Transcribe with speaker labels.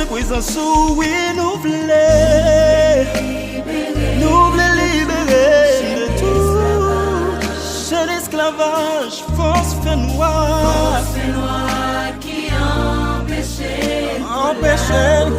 Speaker 1: présence, oui, nous voulons libérer de tout. C'est l'esclavage, force fait noir
Speaker 2: qui empêchait
Speaker 1: empêcher